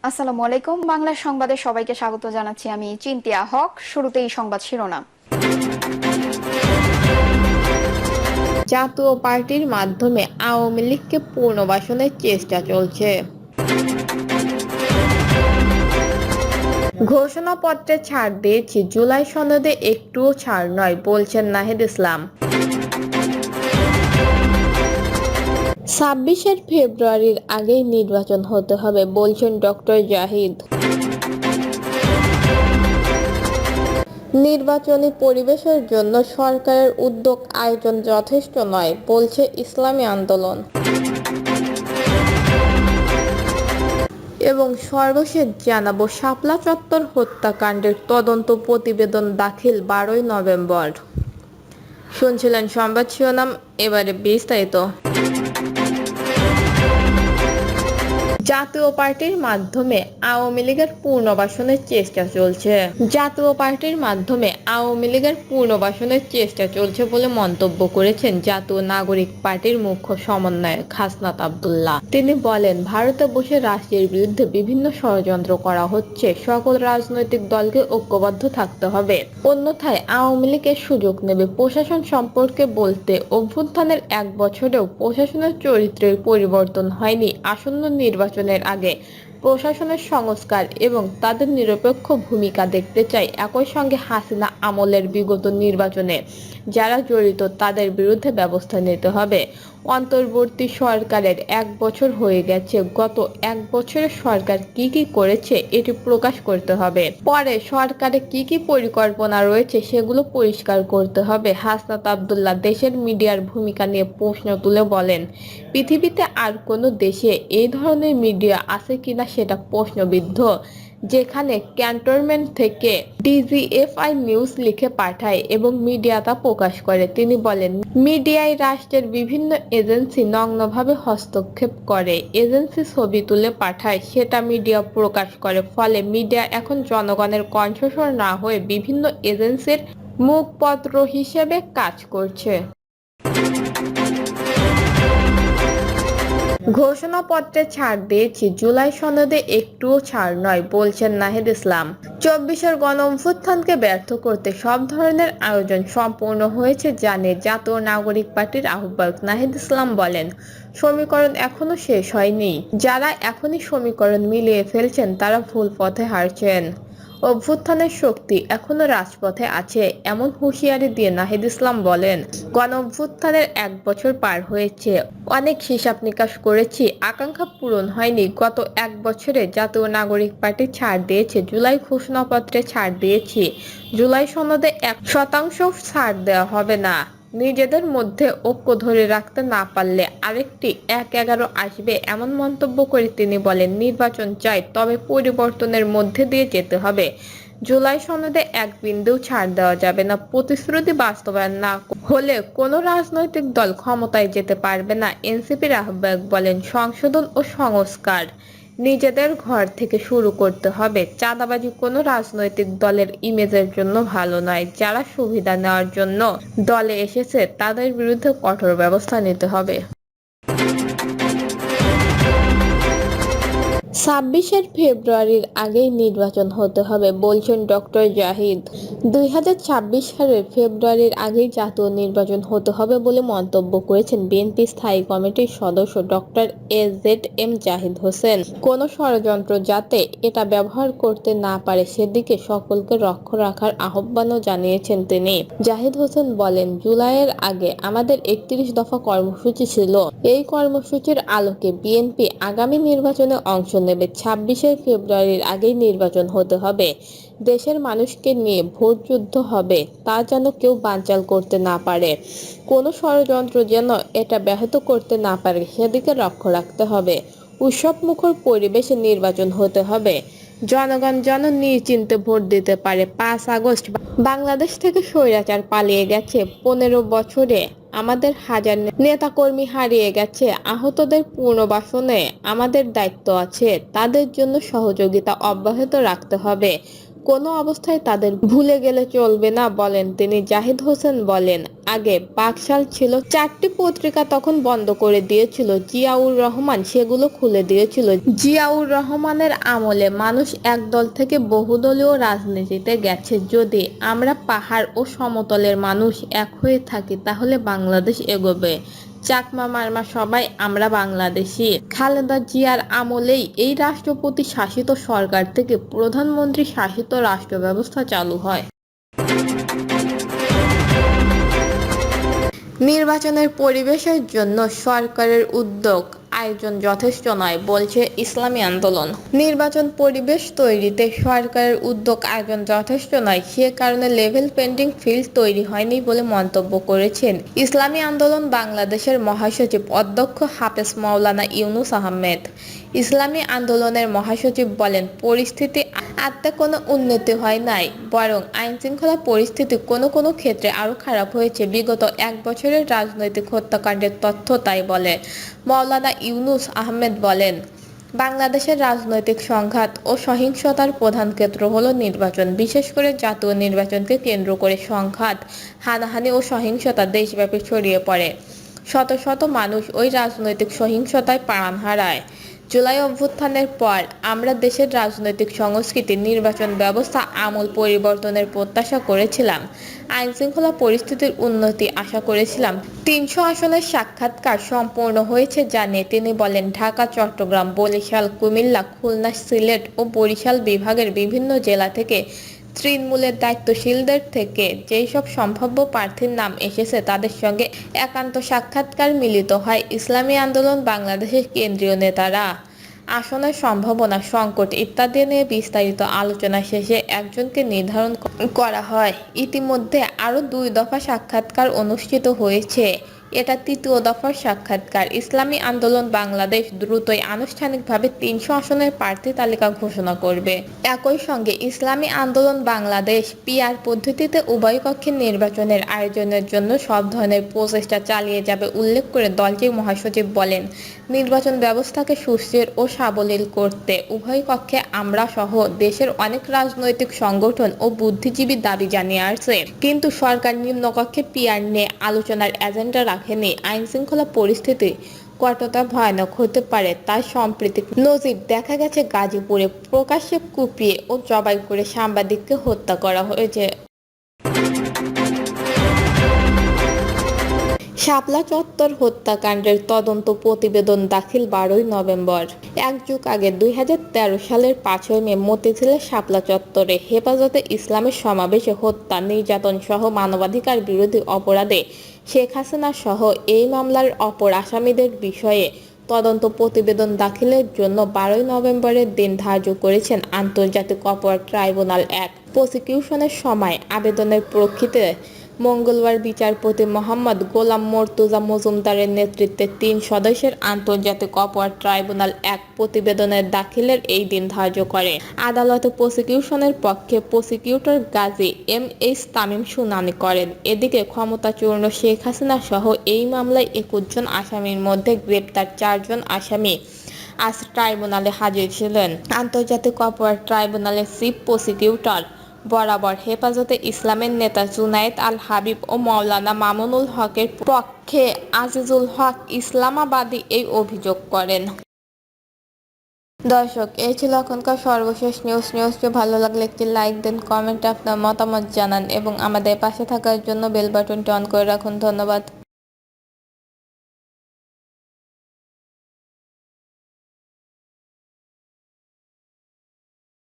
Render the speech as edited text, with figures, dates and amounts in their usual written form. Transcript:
আসসালামু আলাইকুম। বাংলা সংবাদে সবাইকে স্বাগত জানাচ্ছি। আমি চিন্তিয়া হক। শুরুতেই সংবাদ শিরোনাম। জাতীয় পার্টির মাধ্যমে আওয়ামী লীগকে পুনর্বাসনের চেষ্টা চলছে। ঘোষণাপত্রে ছাড় দিয়েছি, জুলাই সনদে একটুও ছাড় নয়, বলছেন নাহিদ ইসলাম। 26 ফেব্রুয়ারির আগেই নির্বাচন হতে হবে, বলছেন ডক্টর জাহিদ। নির্বাচনী পরিবেশের জন্য সরকারের উদ্যোগ আয়োজন যথেষ্ট নয়, বলছে ইসলামী আন্দোলন। এবং সর্বশেষ জানাবো, শাপলা চত্বর হত্যাকাণ্ডের তদন্ত প্রতিবেদন দাখিল 12 নভেম্বর। শুনছিলেন সংবাদ শিরোনাম, এবারে বিস্তারিত। জাতীয় পার্টির মাধ্যমে আওয়ামী লীগের পুনর্বাসনের চেষ্টা চলছে। জাতীয় পার্টির মাধ্যমে আওয়ামী লীগের পুনর্বাসনের চেষ্টা চলছে বলে মন্তব্য করেছেন জাতীয় নাগরিক পার্টির মুখ্য সমন্বয়ক হাসনাত আব্দুল্লাহ। তিনি বলেন, ভারতে বসে রাষ্ট্রের বিরুদ্ধে বিভিন্ন ষড়যন্ত্র করা হচ্ছে। সকল রাজনৈতিক দলকে ঐক্যবদ্ধ থাকতে হবে, অন্যথায় আওয়ামী লীগের সুযোগ নেবে। প্রশাসন সম্পর্কে বলতে, অভ্যুত্থানের 1 বছরেও প্রশাসনের চরিত্রের পরিবর্তন হয়নি। আসন্ন নির্বাচনের আগে প্রশাসনের সংস্কার এবং তাদের নিরপেক্ষ ভূমিকা দেখতে চাই। একই সঙ্গে হাসিনা আমলের বিগত নির্বাচনে যারা জড়িত তাদের বিরুদ্ধে ব্যবস্থা নিতে হবে। অন্তর্বর্তী সরকারের 1 বছর হয়ে গেছে। গত 1 বছরে সরকার কি কি করেছে এটি প্রকাশ করতে হবে। পরে সরকারে কি কি পরিকল্পনা রয়েছে সেগুলো পরিষ্কার করতে হবে। হাসনাত আব্দুল্লাহ দেশের মিডিয়ার ভূমিকা নিয়ে প্রশ্ন তুলে বলেন, পৃথিবীতে আর কোনো দেশে এই ধরনের মিডিয়া আছে কিনা সেটা প্রশ্নবিদ্ধ, যেখানে ক্যান্টনমেন্ট থেকে ডিজিএফআই নিউজ লিখে পাঠায় এবং মিডিয়া তা প্রকাশ করে। তিনি বলেন, মিডিয়ায় রাষ্ট্রের বিভিন্ন এজেন্সি নগ্নভাবে হস্তক্ষেপ করে। এজেন্সি ছবি তুলে পাঠায়, সেটা মিডিয়া প্রকাশ করে। ফলে মিডিয়া এখন জনগণের কণ্ঠস্বর না হয়ে বিভিন্ন এজেন্সির মুখপত্র হিসেবে কাজ করছে। ঘোষণাপত্রে ছাড় দিয়েছি, জুলাই সনদে একটুও ছাড় নয়, বলছেন নাহিদ ইসলাম। 24-এর গণঅভ্যুত্থানকে ব্যর্থ করতে সব ধরনের আয়োজন সম্পূর্ণ হয়েছে জানিয়ে জাতীয় নাগরিক পার্টির আহ্বায়ক নাহিদ ইসলাম বলেন, সমীকরণ এখনো শেষ হয়নি। যারা এখনই সমীকরণ মিলিয়ে ফেলছেন তারা ভুল পথে হারছেন। অভ্যুত্থানের শক্তি এখনো রাজপথে আছে, এমন হুঁশিয়ারি দিয়ে নাহিদ ইসলাম বলেন, গণঅভ্যুত্থানের 1 বছর পার হয়েছে। অনেক হিসাব নিকাশ করেছি, আকাঙ্ক্ষা পূরণ হয়নি। গত 1 বছরে জাতীয় নাগরিক পার্টি ছাড় দিয়েছে, জুলাই ঘোষণাপত্রে ছাড় দিয়েছি, জুলাই সনদে 1% ছাড় দেওয়া হবে না। নিজেদের মধ্যে ঐক্য ধরে রাখতে না পারলে আরেকটি 1/11 আসবে, এমন মন্তব্য করে তিনি বলেন, নির্বাচন চাই, তবে পরিবর্তনের মধ্যে দিয়ে যেতে হবে। জুলাই সনদে 1 বিন্দুও ছাড় দেওয়া যাবে না। প্রতিশ্রুতি বাস্তবায়ন না হলে কোনো রাজনৈতিক দল ক্ষমতায় যেতে পারবে না। এনসিপির আহ্বায়ক বলেন, সংশোধন ও সংস্কার নিজেদের ঘর থেকে শুরু করতে হবে। চাঁদাবাজি কোনো রাজনৈতিক দলের ইমেজের জন্য ভালো নয়। যারা সুবিধা নেওয়ার জন্য দলে এসেছে তাদের বিরুদ্ধে কঠোর ব্যবস্থা নিতে হবে। 26 ফেব্রুয়ারির আগেই নির্বাচন হতে হবে, বলছেন ডক্টর জাহিদ। 2026 সালের ফেব্রুয়ারির আগেই জাতীয় নির্বাচন হতে হবে বলে মন্তব্য করেছেন বিএনপি স্থায়ী কমিটির সদস্য ডক্টর এজেড.এম জাহিদ হোসেন। কোনো ষড়যন্ত্র যাতে এটা ব্যবহার করতে না পারে সেদিকে সকলকে লক্ষ্য রাখার আহ্বানও জানিয়েছেন তিনি। জাহিদ হোসেন বলেন, জুলাইয়ের আগে আমাদের 31 দফা কর্মসূচি ছিল। এই কর্মসূচির আলোকে বিএনপি আগামী নির্বাচনে অংশ নেবে। 26 ফেব্রুয়ারির আগেই নির্বাচন হতে হবে। দেশের মানুষকে নিয়ে ভোট যুদ্ধ হবে, তা যেন কেউ বানচাল করতে না পারে। কোনো ষড়যন্ত্র যেন এটা ব্যাহত করতে না পারে সেদিকে লক্ষ্য রাখতে হবে। উৎসবমুখর পরিবেশে নির্বাচন হতে হবে। জনগণ যেন নিশ্চিন্তে ভোট দিতে পারে। 5 আগস্ট বাংলাদেশ থেকে স্বৈরাচার পালিয়ে গেছে। 15 বছরে আমাদের হাজার নেতাকর্মী হারিয়ে গেছে। আহতদের পুনর্বাসনে আমাদের দায়িত্ব আছে। তাদের জন্য সহযোগিতা অব্যাহত রাখতে হবে। কোনো অবস্থায় তাদের ভুলে গেলে চলবে না বলেন তিনি। জাহিদ হোসেন বলেন, আগে বাকশাল ছিল 4টি পত্রিকা, তখন বন্ধ করে দিয়েছিল জিয়াউর রহমান, সেগুলো খুলে দিয়েছিল। জিয়াউর রহমানের আমলে মানুষ একদল থেকে বহুদলীয় রাজনীতিতে গেছে। যদি আমরা পাহাড় ও সমতলের মানুষ এক হয়ে থাকি তাহলে বাংলাদেশ এগোবে। চাকমা মারমা সবাই আমরা বাংলাদেশি। খালেদা জিয়ার আমলেই এই রাষ্ট্রপতি শাসিত সরকার থেকে প্রধানমন্ত্রী শাসিত রাষ্ট্র ব্যবস্থা চালু হয়। নির্বাচনের পরিবেশের জন্য সরকারের উদ্যোগ আয়োজন যথেষ্ট নয় বলছে ইসলামী আন্দোলন। নির্বাচন পরিবেশ তৈরিতে সরকারের উদ্যোগ আয়োজন যথেষ্ট নয়, সে কারণে লেভেল পেন্ডিং ফিল্ড তৈরি হয়নি বলে মন্তব্য করেছেন ইসলামী আন্দোলন বাংলাদেশের মহাসচিব অধ্যক্ষ হাফেজ মাওলানা ইউনুস আহমেদ। ইসলামী আন্দোলনের মহাসচিব বলেন, পরিস্থিতি আত্মে কোনো উন্নতি হয় নাই, বরং আইনশৃঙ্খলা পরিস্থিতি কোনো কোনো ক্ষেত্রে আরও খারাপ হয়েছে। বিগত 1 বছরের রাজনৈতিক হত্যাকাণ্ডের তথ্য তাই বলে। মাওলানা ইউনুস আহমেদ বলেন, বাংলাদেশের রাজনৈতিক সংঘাত ও সহিংসতার প্রধান ক্ষেত্র হলো নির্বাচন। বিশেষ করে জাতীয় নির্বাচনকে কেন্দ্র করে সংঘাত, হানাহানি ও সহিংসতা দেশব্যাপী ছড়িয়ে পড়ে। শত শত মানুষ ওই রাজনৈতিক সহিংসতায় প্রাণ হারায়। জুলাই অভ্যুত্থানের পর আমরা দেশের রাজনৈতিক সংস্কৃতি, নির্বাচন ব্যবস্থা আমূল পরিবর্তনের প্রত্যাশা করেছিলাম, আইনশৃঙ্খলা পরিস্থিতির উন্নতি আশা করেছিলাম। 300 আসনের সাক্ষাৎকার সম্পূর্ণ হয়েছে জানিয়ে তিনি বলেন, ঢাকা, চট্টগ্রাম, বরিশাল, কুমিল্লা, খুলনা, সিলেট ও বরিশাল বিভাগের বিভিন্ন জেলা থেকে তৃণমূলের দায়িত্বশীলদের থেকে যেই সব সম্ভাব্য প্রার্থীর নাম এসেছে তাদের সঙ্গে একান্ত সাক্ষাৎকার মিলিত হয় ইসলামী আন্দোলন বাংলাদেশের কেন্দ্রীয় নেতারা। আসনের সম্ভাবনা, সংকট ইত্যাদি নিয়ে বিস্তারিত আলোচনা শেষে একজনকে নির্ধারণ করা হয়। ইতিমধ্যে আরও 2 দফা সাক্ষাৎকার অনুষ্ঠিত হয়েছে। এটা 3য় দফার সাক্ষাৎকার। ইসলামী আন্দোলন বাংলাদেশ দ্রুতই আনুষ্ঠানিকভাবে 300 আসনের প্রার্থী তালিকা ঘোষণা করবে। একই সঙ্গে ইসলামী আন্দোলন বাংলাদেশ পিআর পদ্ধতিতে উভয় কক্ষের নির্বাচনের আয়োজনের জন্য সব ধরনের প্রচেষ্টা চালিয়ে যাবে উল্লেখ করে দলটির মহাসচিব বলেন, নির্বাচন ব্যবস্থাকে সুস্থির ও সাবলীল করতে উভয় কক্ষে আমরা সহ দেশের অনেক রাজনৈতিক সংগঠন ও বুদ্ধিজীবী দাবি জানিয়ে আসছে, কিন্তু সরকার নিম্নকক্ষে পিআর নিয়ে আলোচনার এজেন্ডা রাখেনি। আইনশৃঙ্খলা পরিস্থিতি কতটা ভয়ানক হতে পারে তার সাম্প্রতিক নজির দেখা গেছে। গাজীপুরে প্রকাশ্যে কুপিয়ে ও জবাই করে সাংবাদিককে হত্যা করা হয়েছে। শাপলা চত্বর হত্যাকাণ্ডের তদন্ত প্রতিবেদন দাখিল 12ই নভেম্বর। 1 যুগ আগে 2013 সালের 5ই মে মতিঝিলের শাপলা চত্বরে হেফাজতে ইসলামের সমাবেশে হত্যা, নির্যাতন সহ মানবাধিকার বিরোধী অপরাধে শেখ হাসিনা সহ এই মামলার অপর আসামিদের বিষয়ে তদন্ত প্রতিবেদন দাখিলের জন্য 12ই নভেম্বরের দিন ধার্য করেছেন আন্তর্জাতিক অপরাধ ট্রাইব্যুনাল 1। প্রসিকিউশনের সময় আবেদনের প্রেক্ষিতে মঙ্গলবার বিচারপতি মোহাম্মদ গোলাম মর্তুজা মজুমদারের নেতৃত্বে 3 সদস্যের আন্তর্জাতিক অপরাধ ট্রাইব্যুনাল 1 প্রতিবেদনের দাখিলের এই দিন ধার্য করে। আদালতে প্রসিকিউশনের পক্ষে প্রসিকিউটর গাজী এম.এইচ. তামিম শুনানি করেন। এদিকে ক্ষমতাচূর্ণ শেখ হাসিনা সহ এই মামলায় 21 জন আসামির মধ্যে গ্রেপ্তার 4 জন আসামি আজ ট্রাইব্যুনালে হাজির ছিলেন। আন্তর্জাতিক অপরাধ ট্রাইব্যুনালের চিফ প্রসিকিউটর বরাবর হেফাজতে ইসলামের নেতা জুনায়েদ আল হাবিব ও মাওলানা মামুনুল হকের পক্ষে আজিজুল হক ইসলামাবাদী এই অভিযোগ করেন। দর্শক, এই ছিল এখনকার সর্বশেষ নিউজটি ভালো লাগলে একটি লাইক দেন, কমেন্টে আপনার মতামত জানান এবং আমাদের পাশে থাকার জন্য বেল বাটনটি অন করে রাখুন। ধন্যবাদ।